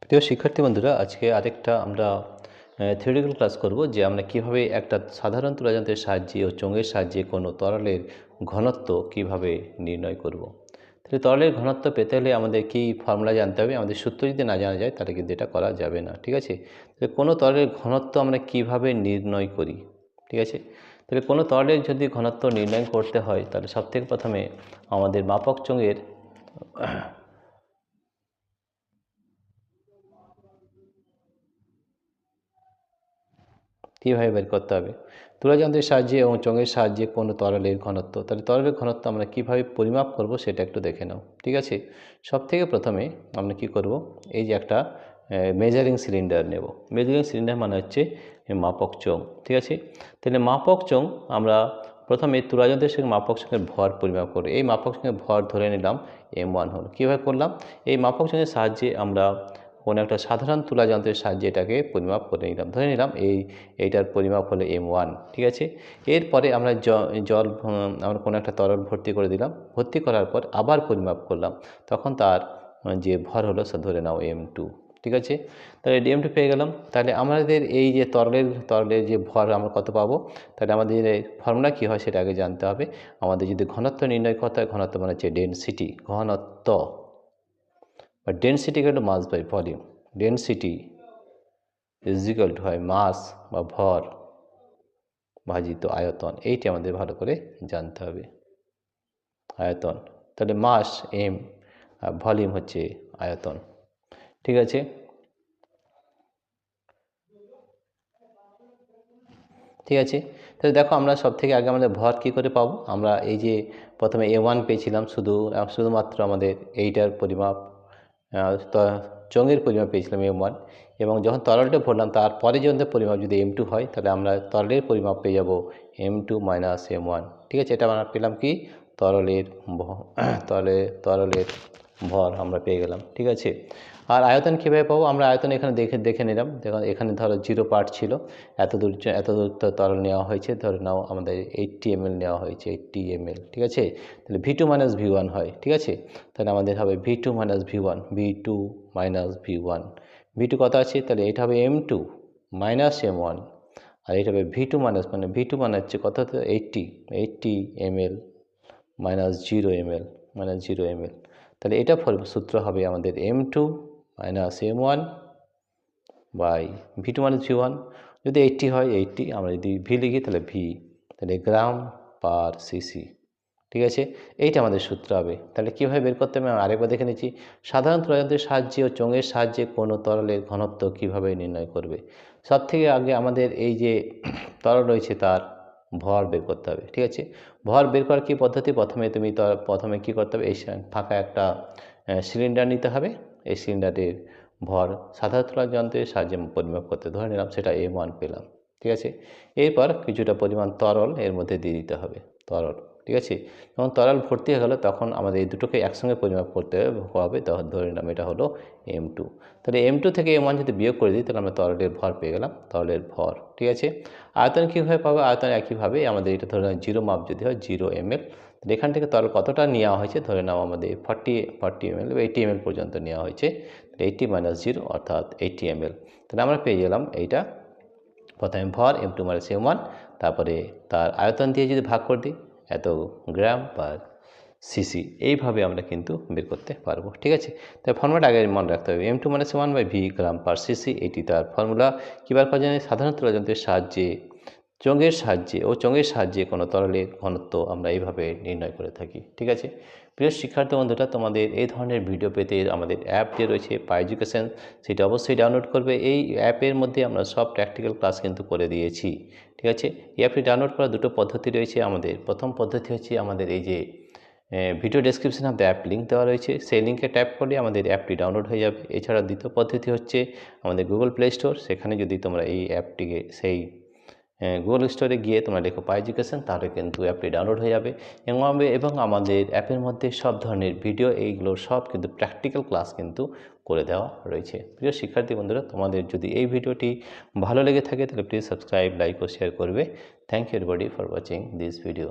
প্রিয় শিক্ষার্থী বন্ধুরা, আজকে আরেকটা আমরা থিওরিক্যাল ক্লাস করব যে আমরা কিভাবে একটা সাধারণ তুলাযন্ত্রের সাহায্যে ও চোঙের সাহায্যে কোনো তরলের ঘনত্ব কিভাবে নির্ণয় করব। তাহলে তরলের ঘনত্ব পেতে হলে আমাদের কি ফর্মুলা জানতে হবে। আমাদের সূত্র যদি না জানা যায় তাহলে কিন্তু এটা করা যাবে না, ঠিক আছে। তাহলে কোনো তরলের ঘনত্ব আমরা কিভাবে নির্ণয় করি, ঠিক আছে। তাহলে কোনো তরলের যদি ঘনত্ব নির্ণয় করতে হয় তাহলে সবথেকে প্রথমে আমাদের মাপক চোঙের কীভাবে বের করতে হবে। তুলাযন্ত্রের সাহায্যে এবং চোঙের সাহায্যে কোনো তরলের ঘনত্ব, তাহলে তরলের ঘনত্ব আমরা কিভাবে পরিমাপ করব সেটা একটু দেখে নাও, ঠিক আছে। সবথেকে প্রথমে আমরা কি করব, এই যে একটা মেজারিং সিলিন্ডার নেব। মেজারিং সিলিন্ডার মানে হচ্ছে মাপক চোঙ, ঠিক আছে। তাহলে মাপক চোঙ আমরা প্রথমে তুলাযন্ত্রের সঙ্গে মাপক চোঙের ভর পরিমাপ করব। এই মাপক চোঙের ভর ধরে নিলাম M1 হলো। কীভাবে করলাম, এই মাপক চোঙের সাহায্যে আমরা কোনো একটা সাধারণ তুলাযন্ত্রের সাহায্যে এটাকে পরিমাপ করে নিলাম, ধরে নিলাম এইটার পরিমাপ হলো M1, ঠিক আছে। এরপরে আমরা জল আমরা কোনো একটা তরল ভর্তি করে দিলাম, ভর্তি করার পর আবার পরিমাপ করলাম, তখন তার যে ভর হলো সে ধরে নাও M2, ঠিক আছে। তাহলে M2 পেয়ে গেলাম। তাহলে আমাদের এই যে তরলের যে ভর আমরা কত পাবো, তাহলে আমাদের ফর্মুলা কী হয় সেটা আগে জানতে হবে। আমাদের যদি ঘনত্ব নির্ণয় করতে হয়, ঘনত্ব মানে হচ্ছে ডেনসিটি, ঘনত্ব বা density equal to mass by volume. Density is equal to হয় মাস বা ভর ভাজিত আয়তন। এইটি আমাদের ভালো করে জানতে হবে, আয়তন। তাহলে মাস M আর ভলিউম হচ্ছে আয়তন, ঠিক আছে। ঠিক আছে, তাহলে দেখো আমরা সব থেকে আগে আমাদের ভর কী করে পাবো। আমরা এই যে প্রথমে A1 পেয়েছিলাম, শুধুমাত্র আমাদের এইটার পরিমাপ, চোঙের পরিমাপ পেয়েছিলাম M1, এবং যখন তরলটা ভরলাম তারপরে যখন পরিমাপ যদি M2 হয় তাহলে আমরা তরলের পরিমাপ পেয়ে যাব M2 মাইনাস M1, ঠিক আছে। এটা আমরা পেলাম কি, তরলের ভর আমরা পেয়ে গেলাম, ঠিক আছে। আর আয়তন কীভাবে পাবো, আমরা আয়তন এখানে দেখে নিলাম। দেখো এখানে ধরো 0 পার্ট ছিল, এত দূর তরল নেওয়া হয়েছে, ধরে নাও আমাদের 80 ml নেওয়া হয়েছে, 80 ml, ঠিক আছে। তাহলে V2 মাইনাস V1 হয়, ঠিক আছে। তাহলে আমাদের হবে V2 minus V1, V2 minus V1। V2 কত আছে, তাহলে এটা হবে M2 মাইনাস M1, আর এটা হবে V2 মাইনাস, মানে V2 মানে হচ্ছে কত, 80 ml minus 0 ml, minus 0 ml। তাহলে এটা সূত্র হবে আমাদের M2 minus M1 by V2 minus V1। যদি 80 হয় 80, আমরা যদি V লিখি তাহলে V, তাহলে গ্রাম পার সিসি, ঠিক আছে। এইটা আমাদের সূত্র হবে। তাহলে কীভাবে বের করতে হবে আমি আরেকবার দেখে নিচ্ছি। সাধারণ তুলাযন্ত্রের সাহায্যে ও চোঙের সাহায্যে কোনো তরলের ঘনত্ব কিভাবে নির্ণয় করবে। সব থেকে আগে আমাদের এই যে তরল রয়েছে তার ভর বের করতে হবে, ঠিক আছে। ভর বের করার কী পদ্ধতি, প্রথমে কী করতে হবে, এই ফাঁকা একটা সিলিন্ডার নিতে হবে। এই সিলিন্ডারের ভর সাধারণ তুলাযন্ত্রের সাহায্যে পরিমাপ করতে, ধরে নিলাম সেটা M1 পেলাম, ঠিক আছে। এরপর কিছুটা পরিমাণ তরল এর মধ্যে দিয়ে দিতে হবে, তরল, ঠিক আছে। যখন তরল ভর্তি হয়ে গেল তখন আমাদের এই দুটোকে একসঙ্গে পরিমাপ করতে হবে, তখন ধরে নিলাম এটা হলো M2। তাহলে M2 থেকে M1 যদি বিয়োগ করে দিই তাহলে আমরা তরলের ভর পেয়ে গেলাম, তরলের ভর, ঠিক আছে। আয়তন কীভাবে পাবো, আয়তন একইভাবে আমাদের এটা ধরে নাও 0 মাপ যদি হয় 0 ml। তাহলে এখান থেকে তরল কতটা নেওয়া হয়েছে, ধরে নাও আমাদের 40 ml বা 80 ml পর্যন্ত নেওয়া হয়েছে। 80 মাইনাস 0 অর্থাৎ 80 ml। তাহলে আমরা পেয়ে গেলাম এইটা, প্রথমে ভর M2 মাইনাস M1, তারপরে তার আয়তন দিয়ে যদি ভাগ করে দিই এত গ্রাম পার সিসি। এইভাবে আমরা কিন্তু বের করতে পারবো, ঠিক আছে। তাই ফর্মুলাটা আগে মনে রাখতে হবে, M2 minus M1 by V gram per cc, এটি তার ফর্মুলা। কীভাবে করা যায়, সাধারণ তুলাযন্ত্রের সাহায্যে চোঙের সাহায্যে কোনো তরলের ঘনত্ব আমরা এইভাবে নির্ণয় করে থাকি, ঠিক আছে। প্রিয় শিক্ষার্থী বন্ধুরা, তোমাদের এই ধরনের ভিডিও পেতে আমাদের অ্যাপ যে রয়েছে পাই এডুকেশন, সেটা অবশ্যই ডাউনলোড করবে। এই অ্যাপের মধ্যে আমরা সব প্র্যাকটিক্যাল ক্লাস কিন্তু করে দিয়েছি, ঠিক আছে। এই অ্যাপটি ডাউনলোড করার দুটো পদ্ধতি রয়েছে আমাদের। প্রথম পদ্ধতি হচ্ছে আমাদের এই যে video description of the app link দেওয়া রয়েছে, সেই লিঙ্কে ট্যাপ করলে আমাদের অ্যাপটি ডাউনলোড হয়ে যাবে। এছাড়া দ্বিতীয় পদ্ধতি হচ্ছে আমাদের গুগল প্লে স্টোর, সেখানে যদি তোমরা এই অ্যাপটিকে গুগল স্টোরে গিয়ে তোমরা লেখো পাই এডুকেশন, তাহলে কিন্তু অ্যাপটি ডাউনলোড হয়ে যাবে। এবং আমাদের অ্যাপের মধ্যে সব ধরনের ভিডিও, এইগুলো সব কিন্তু প্র্যাকটিক্যাল ক্লাস কিন্তু করে দেওয়া রয়েছে। প্রিয় শিক্ষার্থী বন্ধুরা, তোমাদের যদি এই ভিডিওটি ভালো লেগে থাকে তাহলে প্লিজ সাবস্ক্রাইব, লাইক ও শেয়ার করবে। Thank you everybody for watching this video.